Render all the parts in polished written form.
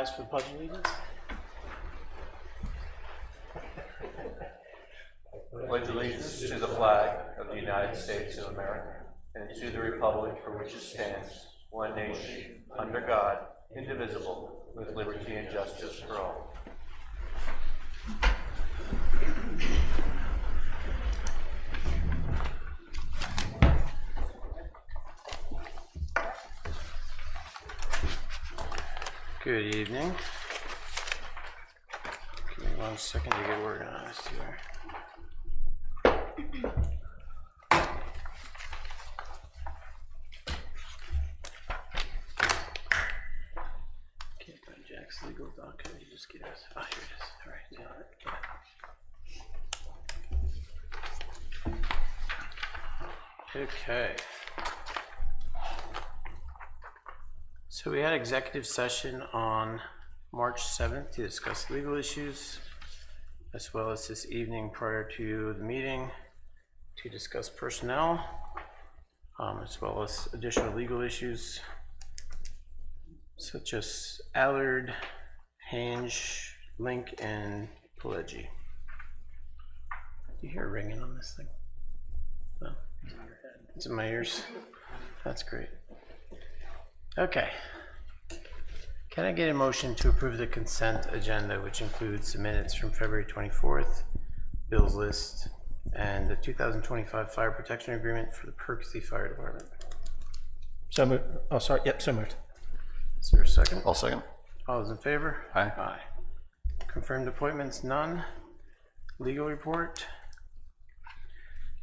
rise for the Pledge of Allegiance. Pledge allegiance to the flag of the United States of America and to the republic for which it stands, one nation, under God, indivisible, with liberty and justice for all. Good evening. Give me 1 second to get organized here. Can't find Jack's legal doc. Can you just get us? Oh, here it is. All right. Okay. So we had executive session on March 7th to discuss legal issues, as well as this evening prior to the meeting to discuss personnel, as well as additional legal issues such as Allard, Hange, Link, and Pileggi. Do you hear ringing on this thing? No? It's in my ears. That's great. Okay. Can I get a motion to approve the consent agenda, which includes the minutes from February 24th, bills list, and the 2025 fire protection agreement for the Perksey Fire Department? So moved. Oh, sorry. Yep, so moved. Is there a second? I'll second. All those in favor? Aye. Aye. Confirmed appointments, none. Legal report?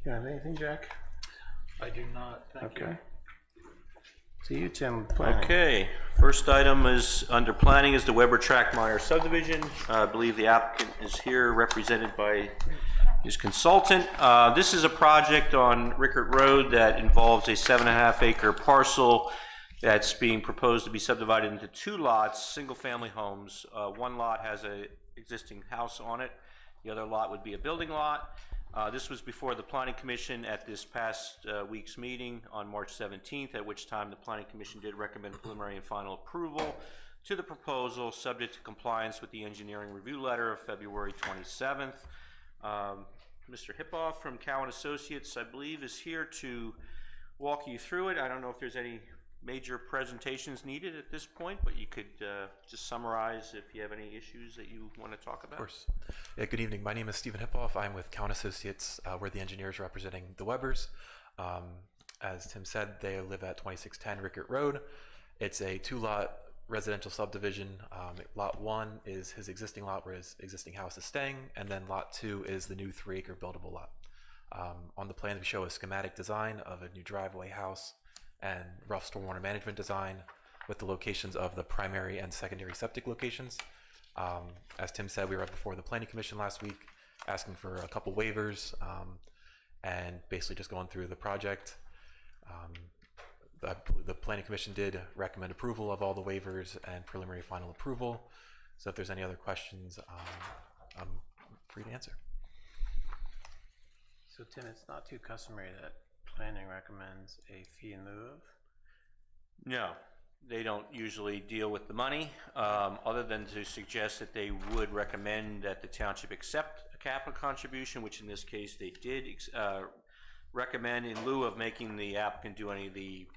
You have anything, Jack? I do not. Thank Okay. To you, Tim. Planning. Okay, first item is under planning is the Weber Trackmeyer subdivision. I believe the applicant is here represented by his consultant. This is a project on Rickert Road that involves a 7.5 acre parcel that's being proposed to be subdivided into 2 lots, single family homes. One lot has a existing house on it. The other lot would be a building lot. This was before the Planning Commission at this past week's meeting on March 17th, at which time the Planning Commission did recommend preliminary and final approval to the proposal, subject to compliance with the engineering review letter of February 27th. Mr. Hippoff from Cowan Associates, I believe, is here to walk you through it. I don't know if there's any major presentations needed at this point, but you could just summarize if you have any issues that you want to talk about. Of course. Yeah, good evening. My name is Stephen Hippoff. I'm with Cowan Associates. We're the engineers representing the Webers. As Tim said, they live at 2610 Rickert Road. It's a 2-lot residential subdivision. Lot 1 is his existing lot where his existing house is staying, and then lot 2 is the new 3 acre buildable lot. On the plan, we show a schematic design of a new driveway, house, and rough stormwater management design with the locations of the primary and secondary septic locations. As Tim said, we were up before the Planning Commission last week asking for a couple waivers and basically just going through the project. The Planning Commission did recommend approval of all the waivers and preliminary final approval. So if there's any other questions, I'm free to answer. So Tim, it's not too customary that planning recommends a fee in lieu of? No, they don't usually deal with the money, other than to suggest that they would recommend that the township accept a capital contribution, which in this case they did recommend in lieu of making the applicant do any of the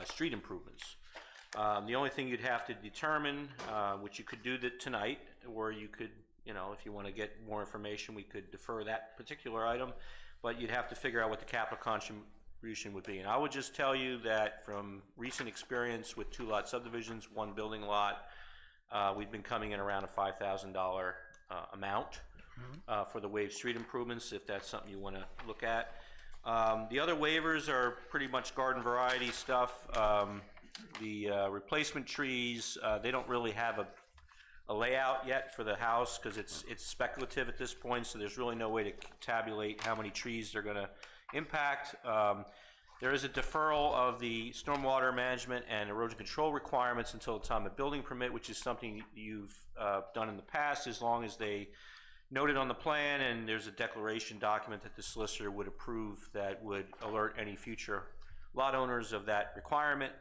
street improvements. The only thing you'd have to determine, which you could do that tonight, or you could, if you want to get more information, we could defer that particular item, but you'd have to figure out what the capital contribution would be. And I would just tell you that from recent experience with 2-lot subdivisions, 1 building lot, we've been coming in around a $5,000 amount for the waived street improvements, if that's something you want to look at. The other waivers are pretty much garden variety stuff. The replacement trees, they don't really have a layout yet for the house because it's speculative at this point, so there's really no way to tabulate how many trees they're going to impact. There is a deferral of the stormwater management and erosion control requirements until the time of building permit, which is something you've done in the past, as long as they noted on the plan and there's a declaration document that the solicitor would approve that would alert any future lot owners of that requirement.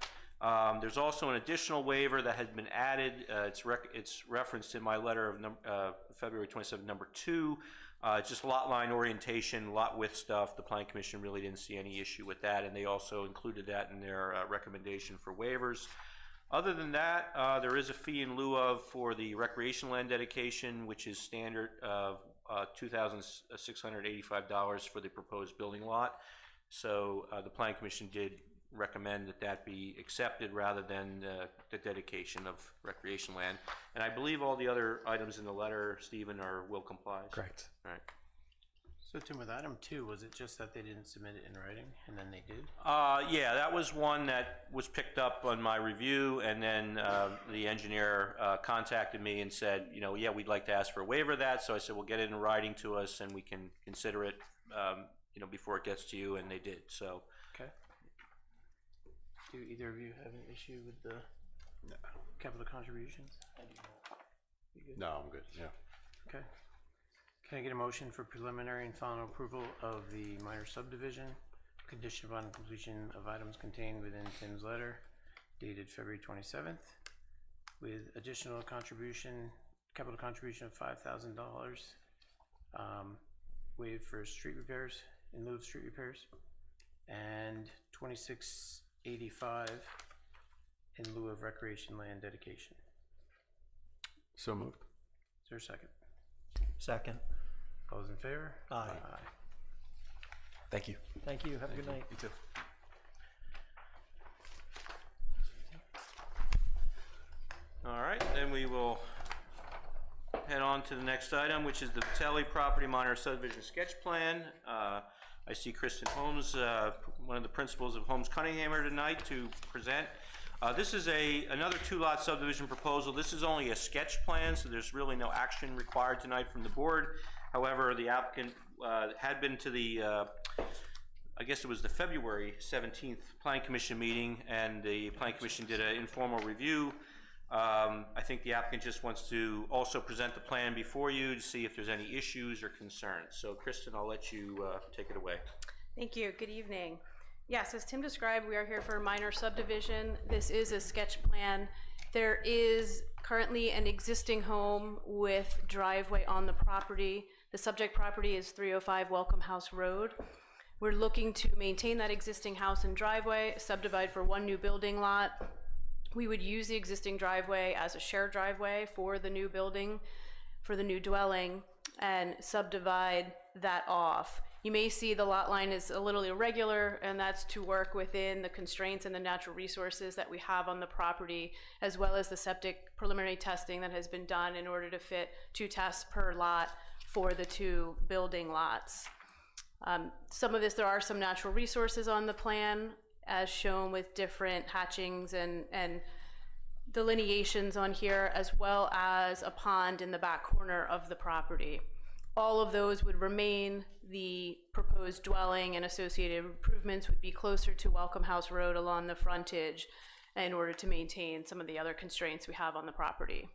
There's also an additional waiver that has been added. It's referenced in my letter of February 27, number 2. Just lot line orientation, lot width stuff. The Planning Commission really didn't see any issue with that, and they also included that in their recommendation for waivers. Other than that, there is a fee in lieu of for the recreation land dedication, which is standard of $2,685 for the proposed building lot. So the Planning Commission did recommend that that be accepted rather than the dedication of recreation land. And I believe all the other items in the letter, Stephen, will comply. Correct. All right. So Tim, with item 2, was it just that they didn't submit it in writing and then they did? Yeah, that was one that was picked up on my review, and then the engineer contacted me and said, you know, yeah, we'd like to ask for a waiver of that. So I said, well, get it in writing to us and we can consider it, you know, before it gets to you, and they did. So. Okay. Do either of you have an issue with the capital contributions? I do not. You good? No, I'm good, yeah. Okay. Can I get a motion for preliminary and final approval of the minor subdivision, condition upon completion of items contained within Tim's letter, dated February 27th, with additional contribution, capital contribution of $5,000, waived for street repairs, in lieu of street repairs, and $2,685 in lieu of recreation land dedication. So moved. Is there a second? Second. All those in favor? Aye. Thank you. Thank you. Have a good night. You too. All right, then we will head on to the next item, which is the Vitelli Property Minor Subdivision Sketch Plan. I see Kristen Holmes, one of the principals of Holmes Cunningham, here tonight to present. This is another 2-lot subdivision proposal. This is only a sketch plan, so there's really no action required tonight from the board. However, the applicant had been to the, I guess it was the February 17th Planning Commission meeting, and the Planning Commission did an informal review. I think the applicant just wants to also present the plan before you to see if there's any issues or concerns. So Kristen, I'll let you take it away. Thank you. Good evening. Yes, as Tim described, we are here for a minor subdivision. This is a sketch plan. There is currently an existing home with driveway on the property. The subject property is 305 Welcome House Road. We're looking to maintain that existing house and driveway, subdivide for one new building lot. We would use the existing driveway as a shared driveway for the new building, for the new dwelling, and subdivide that off. You may see the lot line is a little irregular, and that's to work within the constraints and the natural resources that we have on the property, as well as the septic preliminary testing that has been done in order to fit 2 tests per lot for the 2 building lots. Some of this, there are some natural resources on the plan, as shown with different hatchings and delineations on here, as well as a pond in the back corner of the property. All of those would remain. The proposed dwelling and associated improvements would be closer to Welcome House Road along the frontage in order to maintain some of the other constraints we have on the property.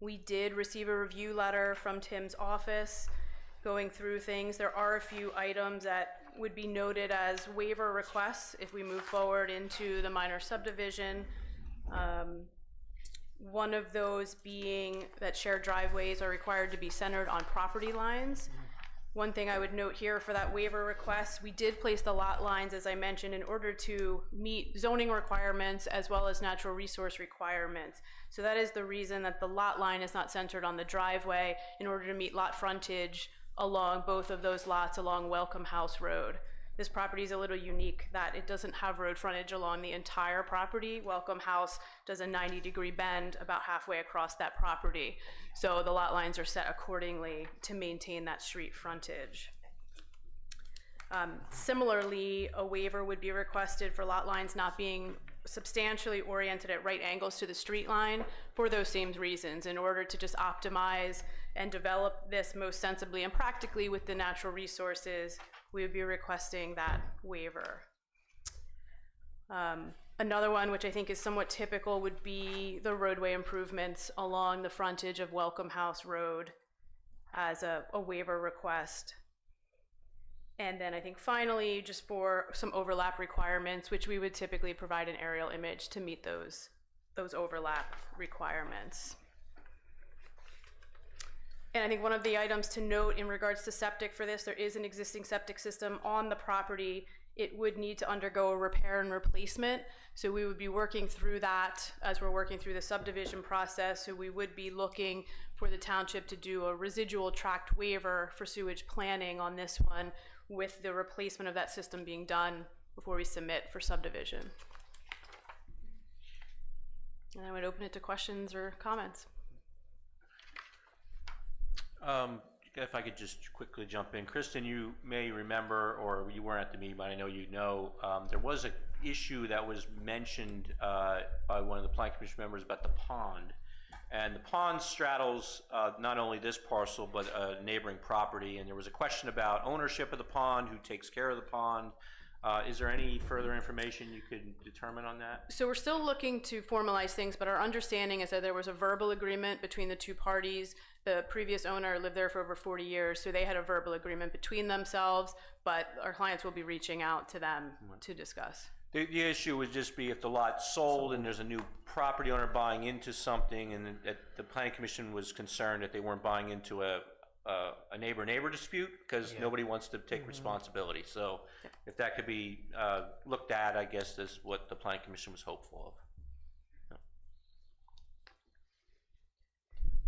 We did receive a review letter from Tim's office going through things. There are a few items that would be noted as waiver requests if we move forward into the minor subdivision. One of those being that shared driveways are required to be centered on property lines. One thing I would note here for that waiver request, we did place the lot lines, as I mentioned, in order to meet zoning requirements as well as natural resource requirements. So that is the reason that the lot line is not centered on the driveway, in order to meet lot frontage along both of those lots along Welcome House Road. This property is a little unique that it doesn't have road frontage along the entire property. Welcome House does a 90-degree bend about halfway across that property. So the lot lines are set accordingly to maintain that street frontage. Similarly, a waiver would be requested for lot lines not being substantially oriented at right angles to the street line for those same reasons, in order to just optimize and develop this most sensibly and practically with the natural resources. We would be requesting that waiver. Another one, which I think is somewhat typical, would be the roadway improvements along the frontage of Welcome House Road as a waiver request. And then I think finally, just for some overlap requirements, which we would typically provide an aerial image to meet those overlap requirements. And I think one of the items to note in regards to septic for this, there is an existing septic system on the property. It would need to undergo a repair and replacement. So we would be working through that as we're working through the subdivision process. So we would be looking for the township to do a residual tract waiver for sewage planning on this one, with the replacement of that system being done before we submit for subdivision. And I would open it to questions or comments. If I could just quickly jump in. Kristen, you may remember, or you weren't at the meeting, but I know you know, there was an issue that was mentioned by one of the Planning Commission members about the pond. And the pond straddles not only this parcel, but a neighboring property. And there was a question about ownership of the pond, who takes care of the pond. Is there any further information you could determine on that? So we're still looking to formalize things, but our understanding is that there was a verbal agreement between the two parties. The previous owner lived there for over 40 years, so they had a verbal agreement between themselves, but our clients will be reaching out to them to discuss. The issue would just be if the lot's sold and there's a new property owner buying into something, and the Planning Commission was concerned that they weren't buying into a neighbor-neighbor dispute, because nobody wants to take responsibility. So if that could be looked at, I guess is what the Planning Commission was hopeful of.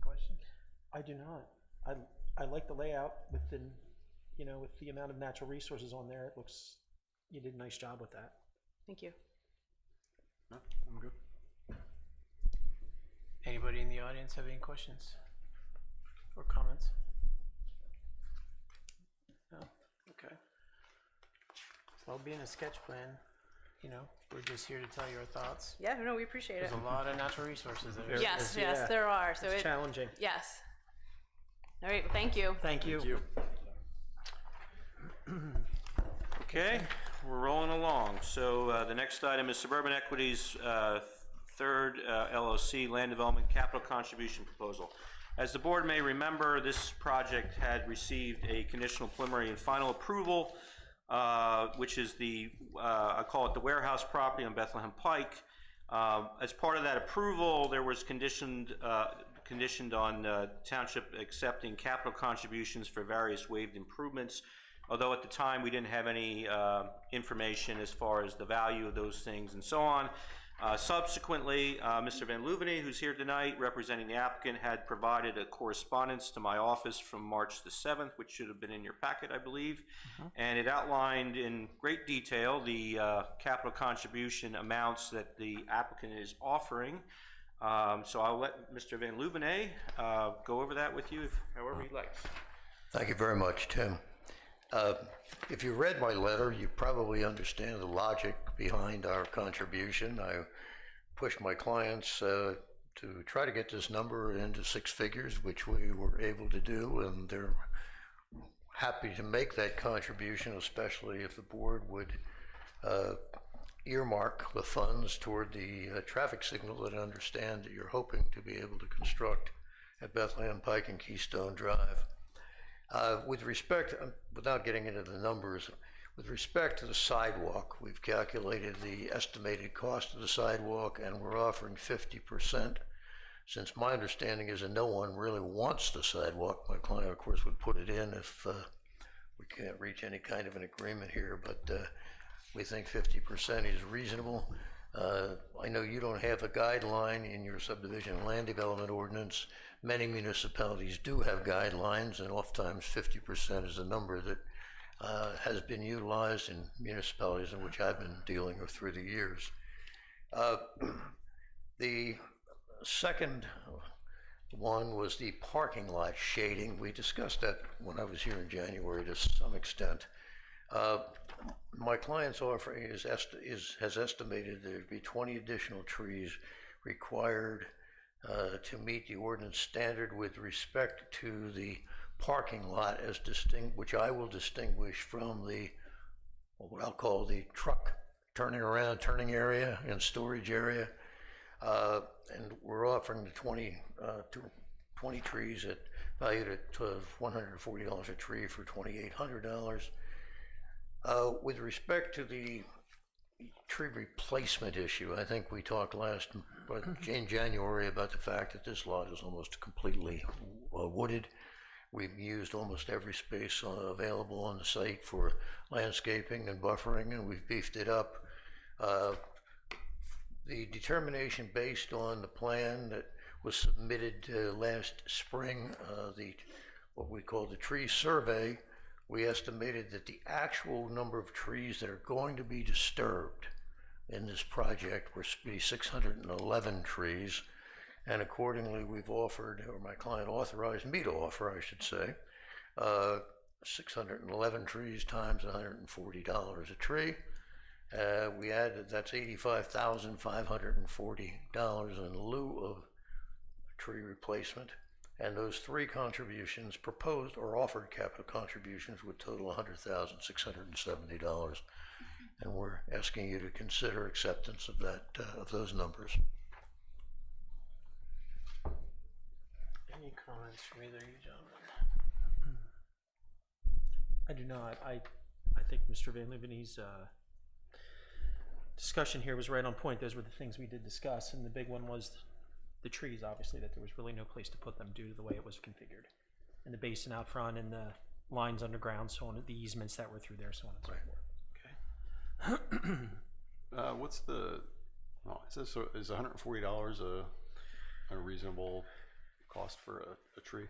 Questions? I do not. I like the layout within, with the amount of natural resources on there. It looks, you did a nice job with that. Thank you. No, I'm good. Anybody in the audience have any questions or comments? No? Okay. Well, being a sketch plan, we're just here to tell you our thoughts. Yeah, no, we appreciate it. There's a lot of natural resources there. Yes, there are. So It's challenging. yes. All right, well, thank you. Thank you. Okay, we're rolling along. So the next item is Suburban Equities third LLC Land Development Capital Contribution Proposal. As the board may remember, this project had received a conditional preliminary and final approval, which is I call it the warehouse property on Bethlehem Pike. As part of that approval, there was conditioned on township accepting capital contributions for various waived improvements, although at the time we didn't have any information as far as the value of those things and so on. Subsequently, Mr. Van Leuveney, who's here tonight representing the applicant, had provided a correspondence to my office from March the 7th, which should have been in your packet, I believe. And it outlined in great detail the capital contribution amounts that the applicant is offering. So I'll let Mr. Van Leuveney go over that with you however he likes. Thank you very much, Tim. If you read my letter, you probably understand the logic behind our contribution. I pushed my clients to try to get this number into six figures, which we were able to do, and they're happy to make that contribution, especially if the board would earmark the funds toward the traffic signal that I understand that you're hoping to be able to construct at Bethlehem Pike and Keystone Drive. With respect, without getting into the numbers, with respect to the sidewalk, we've calculated the estimated cost of the sidewalk, and we're offering 50%. Since my understanding is that no one really wants the sidewalk, my client, of course, would put it in if we can't reach any kind of an agreement here, but we think 50% is reasonable. I know you don't have a guideline in your subdivision land development ordinance. Many municipalities do have guidelines, and oftentimes 50% is a number that has been utilized in municipalities in which I've been dealing with through the years. The second one was the parking lot shading. We discussed that when I was here in January to some extent. My client's offering has estimated there'd be 20 additional trees required to meet the ordinance standard with respect to the parking lot as distinct, which I will distinguish from the what I'll call the truck turning area and storage area, and we're offering the 20 trees valued at $140 a tree for $2,800. With respect to the tree replacement issue, I think we talked in January about the fact that this lot is almost completely wooded. We've used almost every space available on the site for landscaping and buffering, and we've beefed it up. The determination based on the plan that was submitted last spring, what we call the tree survey, we estimated that the actual number of trees that are going to be disturbed in this project were 611 trees, and accordingly we've offered, or my client authorized me to offer, I should say, 611 trees times $140 a tree. We added, that's $85,540 in lieu of tree replacement, and those three contributions, proposed or offered capital contributions, would total $100,670, and we're asking you to consider acceptance of that, of those numbers. Any comments from either of you gentlemen? I do not. I think Mr. Van Leeuwen's discussion here was right on point. Those were the things we did discuss, and the big one was the trees, obviously, that there was really no place to put them due to the way it was configured. And the basin out front and the lines underground, so on, the easements that were through there, so on and so forth. Okay. What's the, is $140 a reasonable cost for a tree?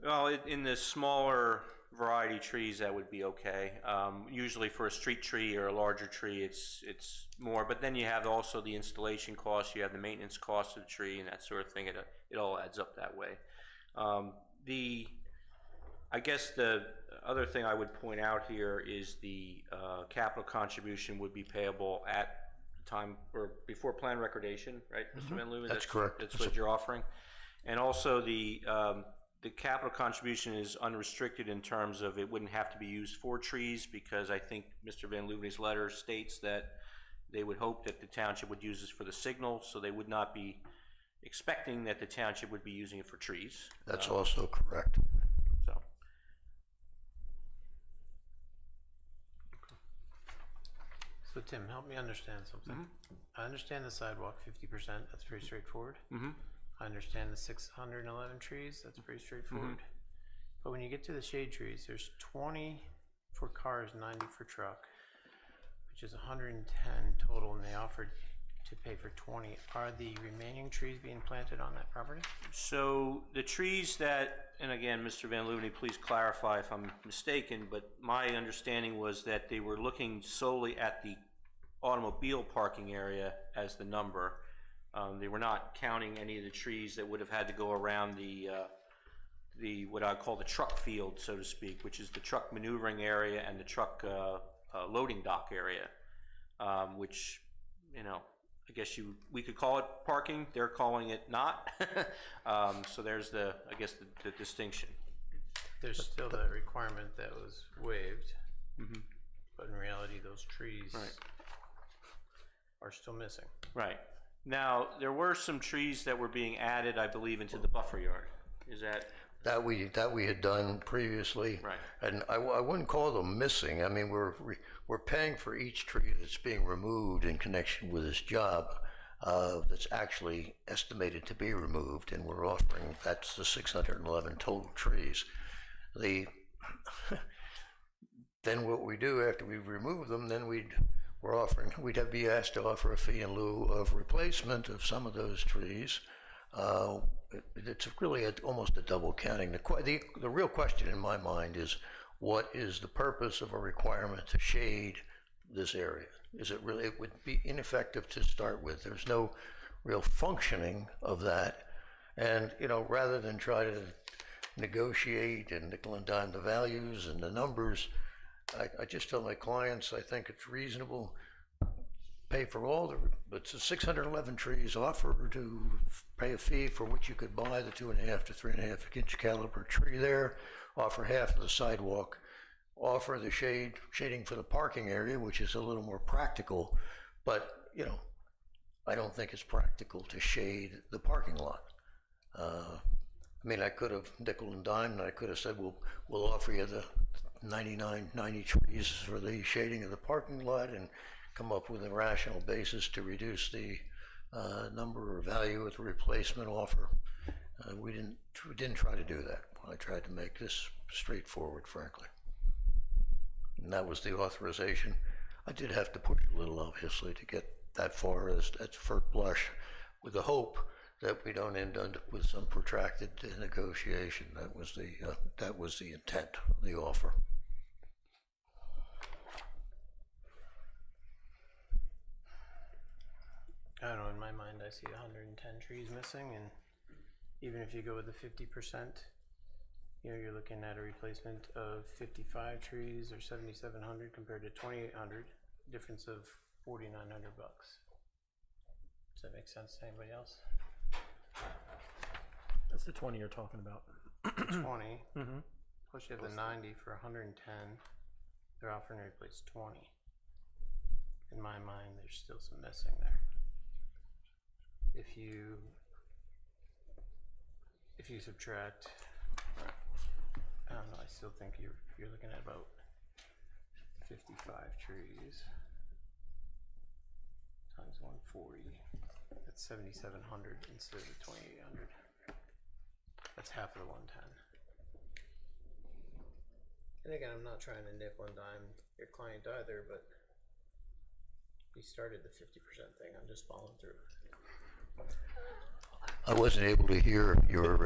Well, in the smaller variety trees, that would be okay. Usually for a street tree or a larger tree, it's more. But then you have also the installation costs, you have the maintenance cost of the tree, and that sort of thing. It all adds up that way. I guess the other thing I would point out here is the capital contribution would be payable at the time or before plan recordation, right, Mr. Van Leeuwen? That's correct. That's what you're offering. And also the capital contribution is unrestricted in terms of it wouldn't have to be used for trees, because I think Mr. Van Leeuwen's letter states that they would hope that the township would use this for the signal, so they would not be expecting that the township would be using it for trees. That's also correct. So. So Tim, help me understand something. I understand the sidewalk 50%, that's pretty straightforward. I understand the 611 trees, that's pretty straightforward. But when you get to the shade trees, there's 20 for cars, 90 for truck, which is 110 total, and they offered to pay for 20. Are the remaining trees being planted on that property? So the trees that, and again, Mr. Van Leeuwen, please clarify if I'm mistaken, but my understanding was that they were looking solely at the automobile parking area as the number. They were not counting any of the trees that would have had to go around the what I call the truck field, so to speak, which is the truck maneuvering area and the truck loading dock area, which, you know, I guess we could call it parking. They're calling it not. So there's the distinction. There's still the requirement that was waived, but in reality, those trees are still missing. Right. Now, there were some trees that were being added, I believe, into the buffer yard. Is that? That we had done previously. Right. And I wouldn't call them missing. I mean, we're paying for each tree that's being removed in connection with this job that's actually estimated to be removed, and we're offering, that's the 611 total trees. Then what we do after we remove them, then we'd be asked to offer a fee in lieu of replacement of some of those trees. It's really almost a double counting. The real question in my mind is, what is the purpose of a requirement to shade this area? Is it really, it would be ineffective to start with. There's no real functioning of that. And, you know, rather than try to negotiate and nickel and dime the values and the numbers, I just tell my clients, I think it's reasonable, pay for all but it's 611 trees, offer to pay a fee for which you could buy the 2.5 to 3.5 inch caliber tree there, offer half of the sidewalk, offer the shading for the parking area, which is a little more practical, but, you know, I don't think it's practical to shade the parking lot. I mean, I could have nickel and dime, and I could have said, we'll offer you the 90 trees for the shading of the parking lot and come up with a rational basis to reduce the number or value of the replacement offer. We didn't try to do that. I tried to make this straightforward, frankly. And that was the authorization. I did have to push a little, obviously, to get that far as at first blush, with the hope that we don't end up with some protracted negotiation. That was the intent of the offer. I don't know, in my mind, I see 110 trees missing, and even if you go with the 50%, you know, you're looking at a replacement of 55 trees or 7,700 compared to 2,800, difference of 4,900 bucks. Does that make sense to anybody else? That's the 20 you're talking about. 20, Mm-hmm. plus you have the 90 for 110, they're offering to replace 20. In my mind, there's still some missing there. If you subtract, I don't know, I still think you're looking at about 55 trees times 140. That's 7,700 instead of the 2,800. That's half of the 110. And again, I'm not trying to nickel and dime your client either, but you started the 50% thing. I'm just following through. I wasn't able to hear your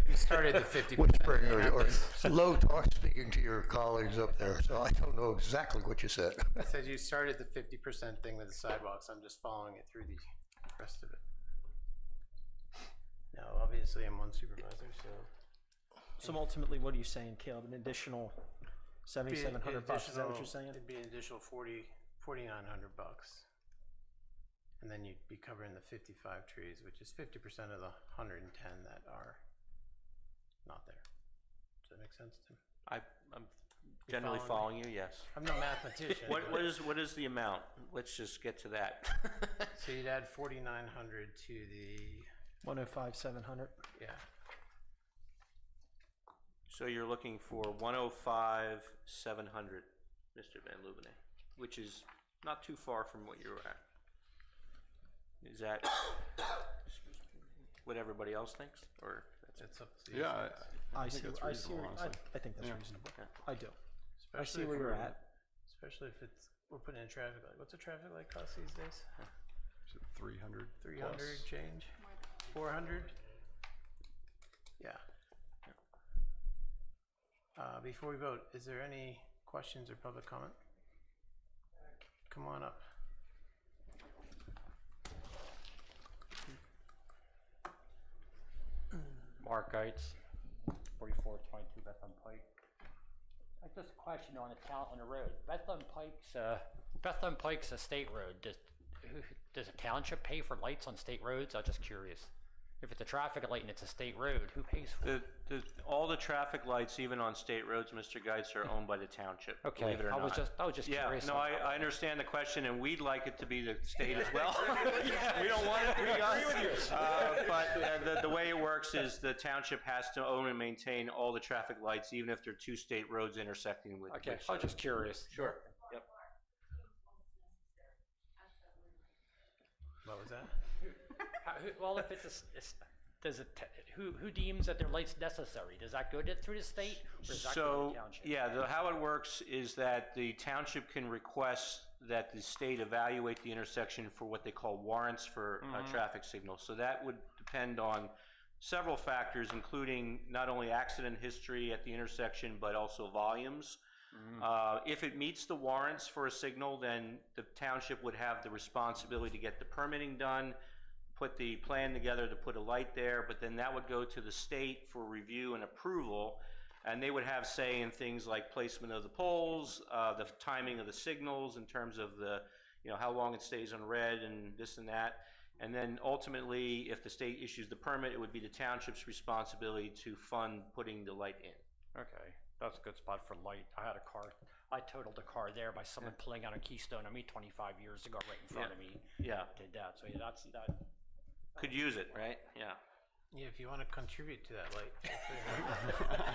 You started the 50%. whispering or low talk speaking to your colleagues up there, so I don't know exactly what you said. I said you started the 50% thing with the sidewalks. I'm just following it through the rest of it. Now, obviously, I'm one supervisor, so So ultimately, what are you saying, Caleb? An additional 7,700 bucks? Is that what you're saying? It'd be an additional 4,900 bucks, and then you'd be covering the 55 trees, which is 50% of the 110 that are not there. Does that make sense, Tim? I'm generally following you, yes. I'm no mathematician. What is the amount? Let's just get to that. So you'd add 4,900 to the 105,700. yeah. So you're looking for 105,700, Mr. Van Lubene, which is not too far from what you were at. Is that what everybody else thinks, or That's up to you. Yeah, I think that's reasonable, honestly. I think that's Yeah. reasonable. Yeah. I do. I Especially see where if you're we're- at. Especially if we're putting in a traffic light. What's a traffic light cost these days? Is it 300 300 plus? change? 400? Yeah. Before we vote, is there any questions or public comment? Come on up. Mark Geitz, 4422 Bethlehem Pike. I just a question on the road. Bethlehem Pike's a state road. Does a township pay for lights on state roads? I'm just curious. If it's a traffic light and it's a state road, who pays for it? all the traffic lights, even on state roads, Mr. Geitz, are owned by the township. Okay, Believe it or I was not. just Yeah, curious. no, I understand the question, and we'd like it to be the state as well. We don't want it to be us. But the way it works is the township has to own and maintain all the traffic lights, even if they're two state roads intersecting with. Okay, each I was other. just curious. Sure. Yep. What was that? Well, if who deems that their light's necessary? Does that go through the state, or does that go to So, the township? yeah, how it works is that the township can request that the state evaluate the intersection for what they call warrants for traffic signals. So that would depend on several factors, including not only accident history at the intersection, but also volumes. If it meets the warrants for a signal, then the township would have the responsibility to get the permitting done, put the plan together to put a light there, but then that would go to the state for review and approval, and they would have say in things like placement of the poles, the timing of the signals in terms of the, how long it stays on red and this and that. And then ultimately, if the state issues the permit, it would be the township's responsibility to fund putting the light in. Okay, that's a good spot for light. I totaled a car there by someone pulling out a Keystone on me 25 years ago, right in front of me. Yeah. Did that. So yeah, that's that. Could use it, right? Yeah. Yeah, if you want to contribute to that light. feel free. I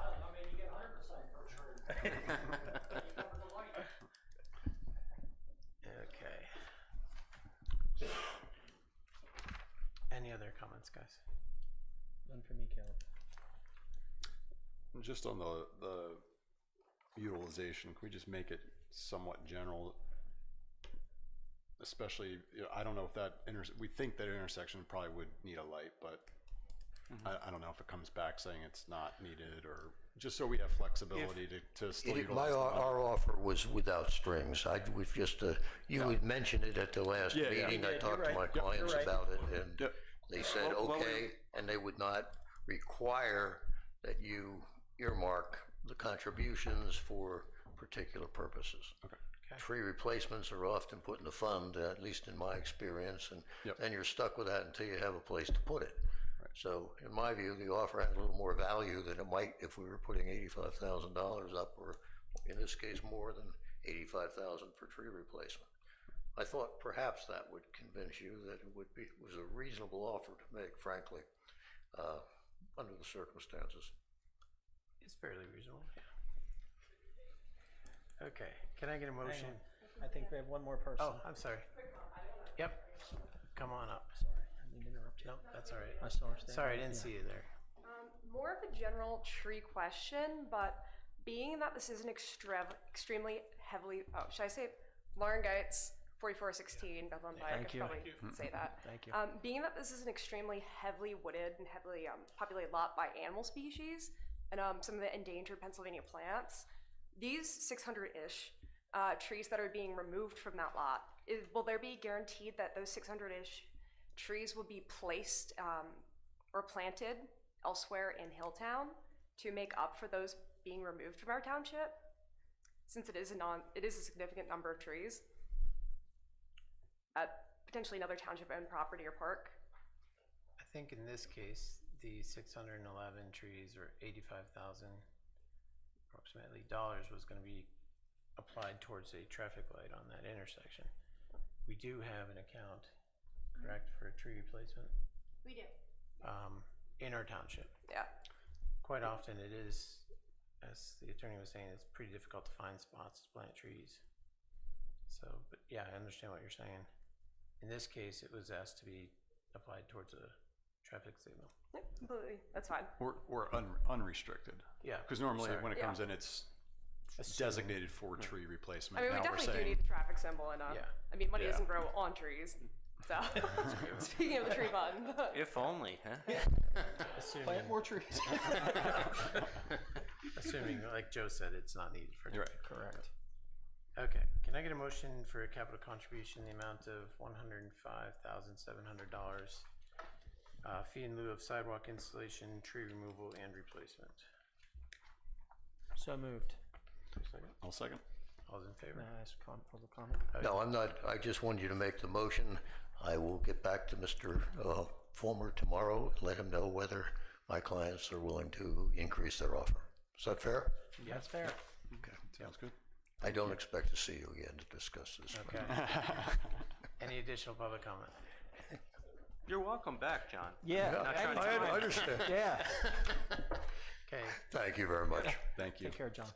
don't know, maybe you get 100% per tree. You cover the light. Okay. Any other comments, guys? None for me, Caleb. Just on the utilization, can we just make it somewhat general? Especially, I don't know if that we think that intersection probably would need a light, but I don't know if it comes back saying it's not needed, or just so we have flexibility to still utilize the money. Our offer was without strings. We've just, you had mentioned it at the last meeting. I talked to my clients about it, and they said, okay, and they would not require that you earmark the contributions for particular purposes. Okay. Tree replacements are often put in the fund, at least in my experience, and then you're stuck with that until you have a place to put it. Right. So in my view, the offer had a little more value than it might if we were putting $85,000 up, or in this case more than $85,000 for tree replacement. I thought perhaps that would convince you that it was a reasonable offer to make, frankly, under the circumstances. It's fairly reasonable. Yeah. Okay. Can I get a motion? I think we have one more person. Oh, I'm sorry. Yep. Come on up. Sorry, I didn't interrupt you. No, that's all right. I still understand. Sorry, I didn't see you there. More of a general tree question, but being that this is an extremely heavily, should I say Lauren Geitz, 4416 Bethlehem Pike. Thank I should you. probably say that. Thank you. Being that this is an extremely heavily wooded and heavily populated lot by animal species and some of the endangered Pennsylvania plants, these 600-ish trees that are being removed from that lot, will there be guaranteed that those 600-ish trees will be placed or planted elsewhere in Hilltown to make up for those being removed from our township, since it is a significant number of trees at potentially another township-owned property or park? I think in this case, the 611 trees, or 85,000 approximately dollars, was going to be applied towards a traffic light on that intersection. We do have an account, correct, for a tree replacement? We do. In our township. Yeah. Quite often it is, as the attorney was saying, it's pretty difficult to find spots to plant trees. So, but yeah, I understand what you're saying. In this case, it was asked to be applied towards a traffic signal. Yeah, completely. That's fine. Or unrestricted. Yeah. Because normally when it comes Yeah. in, it's designated for tree replacement. I mean, we Now we're definitely do saying, need the traffic symbol, and I mean, money Yeah. doesn't grow on trees. So, speaking of the tree fund, If only, huh? Plant more trees. Assuming, like Joe said, it's not needed for. You're right. Correct. Okay, can I get a motion for a capital contribution in the amount of $105,700, fee in lieu of sidewalk installation, tree removal, and replacement? So moved. I'll second. All's in favor? May I ask public comment? No, I'm not. I just wanted you to make the motion. I will get back to Mr. Fulmer tomorrow and let him know whether my clients are willing to increase their offer. Is that fair? Yeah, that's fair. Okay, sounds good. I don't expect to see you again to discuss this. Okay. Any additional public comment? You're welcome back, John. Yeah. Not trying to I find- understand. Yeah. Okay, Thank you very much. Thank you. Take care, John.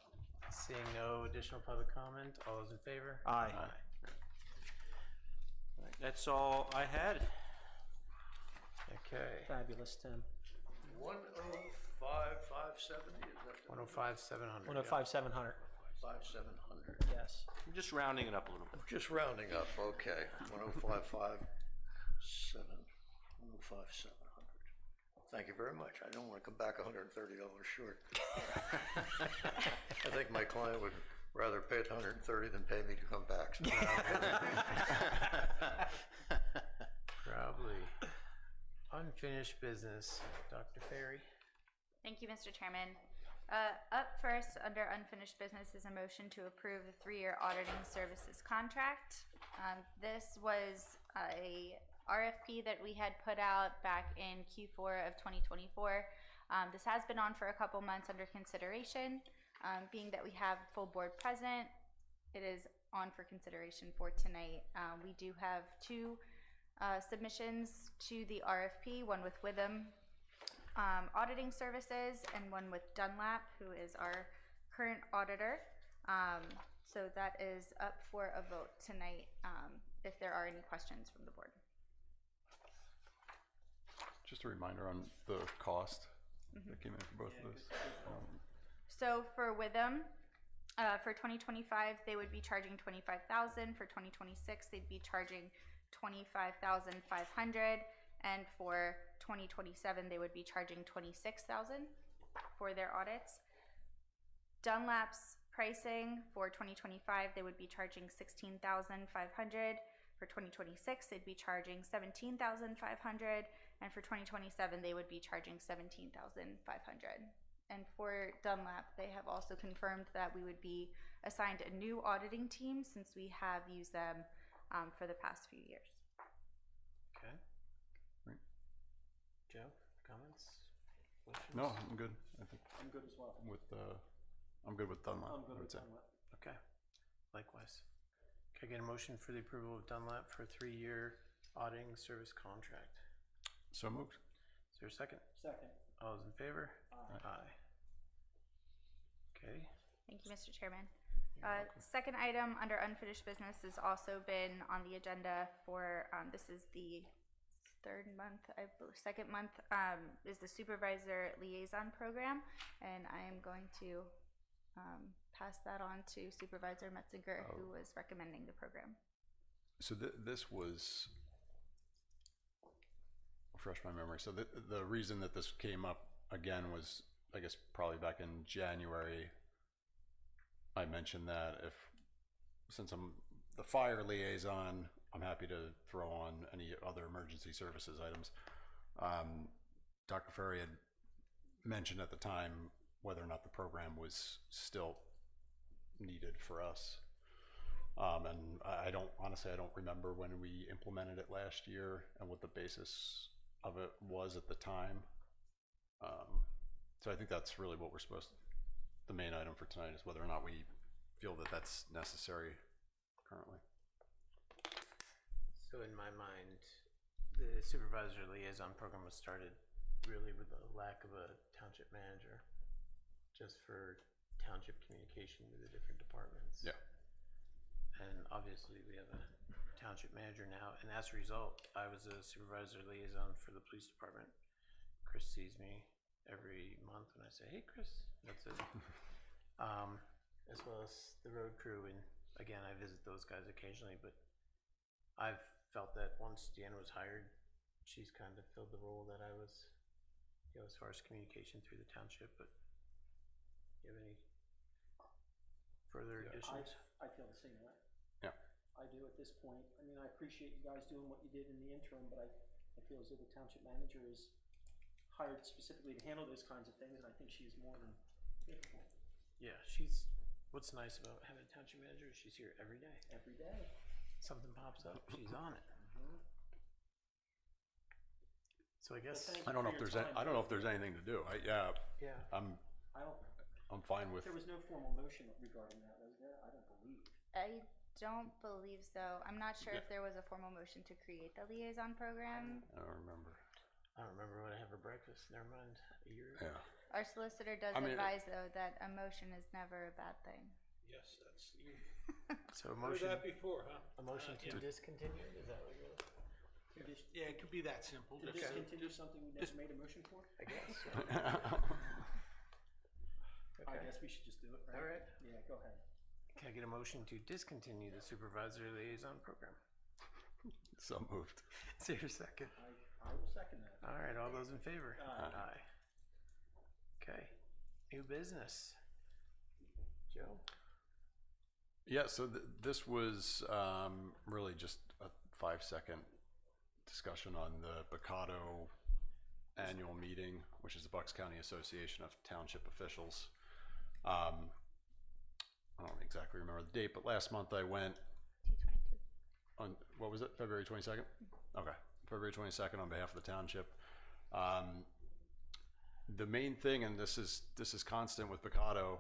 seeing no additional public comment, all those in favor? Aye. That's all I had. Okay, Fabulous, Tim. 105,570, is that 105,700. 105,700. 5,700? Yes. I'm just rounding it up a little bit. Just rounding up, okay. 105,700. Thank you very much. I don't want to come back $130 short. I think my client would rather pay $130 than pay me to come back. So Probably. Unfinished business, Dr. Ferry. Thank you, Mr. Chairman. Up first, under unfinished business, is a motion to approve the 3-year auditing services contract. This was a RFP that we had put out back in Q4 of 2024. This has been on for a couple months under consideration. Being that we have full board present, it is on for consideration for tonight. We do have 2 Submissions to the RFP, one with Witham Auditing Services and one with Dunlap, who is our current auditor. So that is up for a vote tonight, if there are any questions from the board. Just a reminder on the cost that came in for both of those. So for Witham, for 2025, they would be charging $25,000. For 2026, they'd be charging $25,500, and for 2027, they would be charging $26,000 for their audits. Dunlap's pricing for 2025, they would be charging $16,500. For 2026, they'd be charging $17,500, and for 2027, they would be charging $17,500. And for Dunlap, they have also confirmed that we would be assigned a new auditing team since we have used them for the past few years. Okay. Right. Joe, comments? Questions? No, I'm good. I think I'm good as well. I'm good with Dunlap. I'm good I would with say. Dunlap. Okay, likewise. Can I get a motion for the approval of Dunlap for a 3-year auditing service contract? So moved. Is there a second? Second. All those in favor? Aye. Aye. Okay. Thank you, Mr. Chairman. You're welcome. Second item under unfinished business has also been on the agenda for, this is the second month, is the Supervisor Liaison Program. And I am going to pass that on to Supervisor Metzinger, who was recommending the program. So this was, refresh my memory. So the reason that this came up again was, I guess, probably back in January. I mentioned that since I'm the fire liaison, I'm happy to throw on any other emergency services items. Dr. Ferry had mentioned at the time whether or not the program was still needed for us. And I don't remember when we implemented it last year and what the basis of it was at the time. So I think that's really what we're the main item for tonight is whether or not we feel that that's necessary currently. So in my mind, the Supervisor Liaison Program was started really with the lack of a township manager, just for township communication with the different departments. Yeah. And obviously we have a township manager now, and as a result, I was a supervisor liaison for the police department. Chris sees me every month and I say, "Hey Chris," that's it. As well as the road crew, and again, I visit those guys occasionally, but I've felt that once Deanna was hired, she's kind of filled the role that I was, as far as communication through the township. But do you have any further additions? I feel the same way. Yeah. I do at this point. I mean, I appreciate you guys doing what you did in the interim, but I feel as though the township manager is hired specifically to handle those kinds of things, and I think she's more than capable. Yeah, what's nice about having a township manager is she's here every day. Every day. Something pops up, she's on it. So I guess I don't know if there's anything to do. yeah. I'm fine with. There was no formal motion regarding that, was there? I don't believe. I don't believe so. I'm not sure if there was a formal motion to create the liaison program. I don't remember. I don't remember what I had for breakfast. Never mind. A year ago. Yeah. Our solicitor does advise, though, that a motion is never a bad thing. Yes, that's, you So a heard motion. that before, huh? A motion to Yeah. discontinue. Is that what you're? Yeah, it could be that simple. To discontinue something we never made a motion for? I guess. I guess we should just do it, right? All right. Yeah, go ahead. Can I get a motion to discontinue the supervisor liaison program? So moved. Is there a second? I will second that. All right, all those in favor? Aye. Okay, new business. Joe? Yeah, so this was really just a 5-second discussion on the Bocado annual meeting, which is the Bucks County Association of Township Officials. I don't exactly remember the date, but last month I went 222. on, what was it, February 22nd? Okay, February 22nd on behalf of the township. The main thing, and this is constant with Bocado,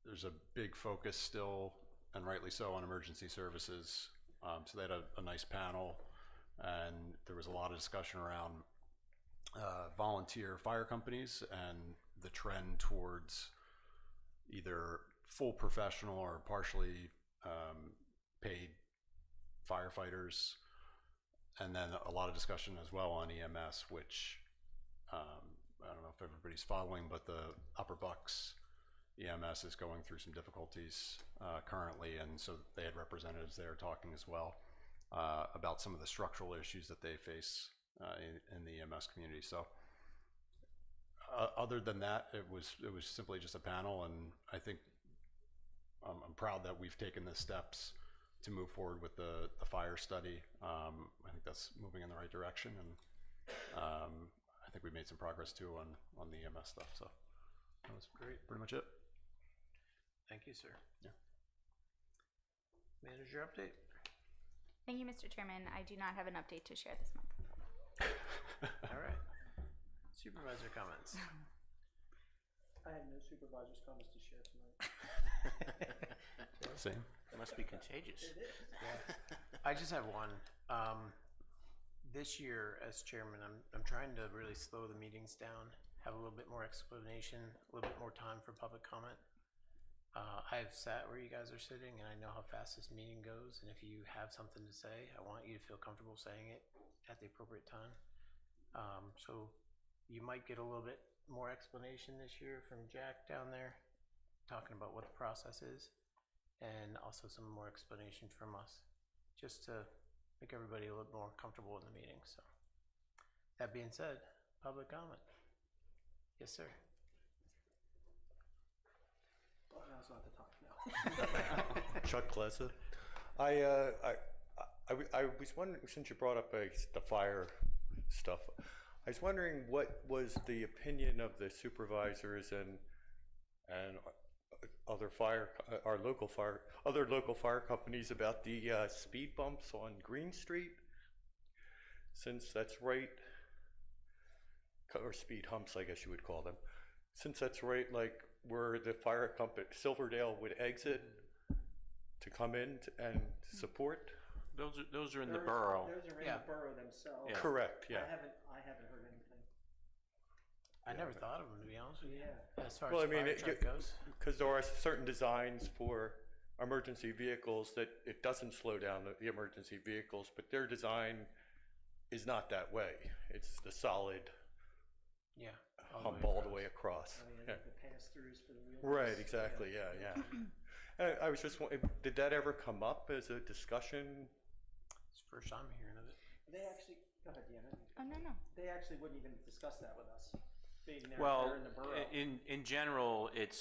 there's a big focus still, and rightly so, on emergency services So they had a nice panel, and there was a lot of discussion around volunteer fire companies and the trend towards either full professional or partially paid firefighters, and then a lot of discussion as well on EMS, which I don't know if everybody's following, but the Upper Bucks EMS is going through some difficulties currently, and so they had representatives there talking as well about some of the structural issues that they face in the EMS community. So other than that, it was simply just a panel, and I think I'm proud that we've taken the steps to move forward with the fire study. I think that's moving in the right direction, and I think we made some progress too on the EMS stuff. So that was great. Pretty much it. Thank you, sir. Yeah. Manager update. Thank you, Mr. Chairman. I do not have an update to share this month. All right. Supervisor comments. I have no supervisor's comments to share tonight. Same. It must be contagious. I just have one. This year, as chairman, I'm trying to really slow the meetings down, have a little bit more explanation, a little bit more time for public comment. I have sat where you guys are sitting, and I know how fast this meeting goes, and if you have something to say, I want you to feel comfortable saying it at the appropriate time. So you might get a little bit more explanation this year from Jack down there, talking about what the process is, and also some more explanation from us, just to make everybody a little more comfortable in the meeting. So that being said, public comment. Yes, sir. Well, now's not the time now. Chuck Klesa. I was wondering, since you brought up the fire stuff, I was wondering what was the opinion of the supervisors and other local fire companies about the speed bumps on Green Street, since that's right, or speed humps, I guess you would call them, since that's right, like where the fire company Silverdale would exit to come in and support. Those are in the borough. Those are in Yeah. the borough themselves. Yeah. Correct. Yeah. I haven't heard anything. I never thought of them, to be honest with you. Yeah. As far Well, as I mean, fire truck goes. because there are certain designs for emergency vehicles that it doesn't slow down the emergency vehicles, but their design is not that way. It's the solid Yeah. hump all the way across. I mean, Yeah. the pass-throughs for the wheel. Right, exactly, yeah. I was just wondering, did that ever come up as a discussion? It's the first time hearing of it. They actually, go ahead, Deanna. Oh, no. They actually wouldn't even discuss that with us, being there, Well, they're in the borough. in general, it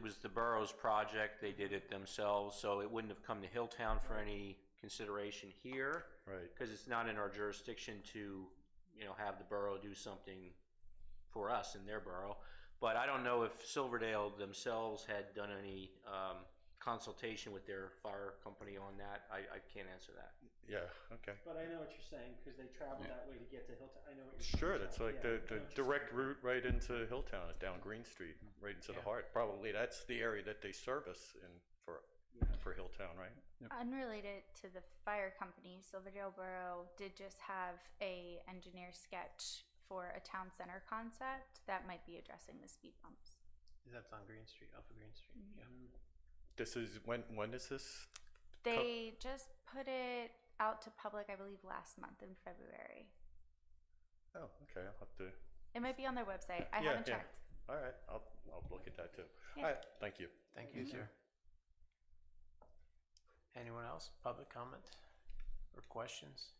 was the borough's project. They did it themselves, so it wouldn't have come to Hilltown for any consideration here. Right. Because it's not in our jurisdiction to, have the borough do something for us in their borough. But I don't know if Silverdale themselves had done any consultation with their fire company on that. I can't answer that. Yeah, okay. But I know what you're saying, because they travel that way to get to Hilltown. I know what you're saying. Sure, that's like Yeah, I the know what you're direct saying. route right into Hilltown is down Green Street, right into the Yeah. heart. Probably that's the area that they service in for Hilltown, right? Unrelated to the fire company, Silverdale Borough did just have a engineer sketch for a town center concept that might be addressing the speed bumps. That's on Green Street, off of Green Street. Yeah. This is when is this? They just put it out to public, I believe, last month in February. Oh, okay. I'll have to. It might be on their website. I Yeah, haven't yeah. checked. All right, I'll look at that too. Yeah. All right, thank you. Thank you, sir. Anyone else? Public comment or questions?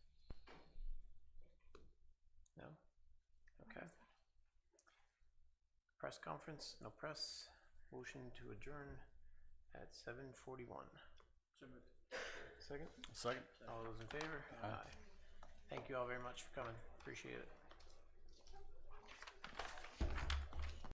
No? Okay. Press conference, no press. Motion to adjourn at 7:41. So moved. Second? Second. All those in favor? Aye. Thank you all very much for coming. Appreciate it.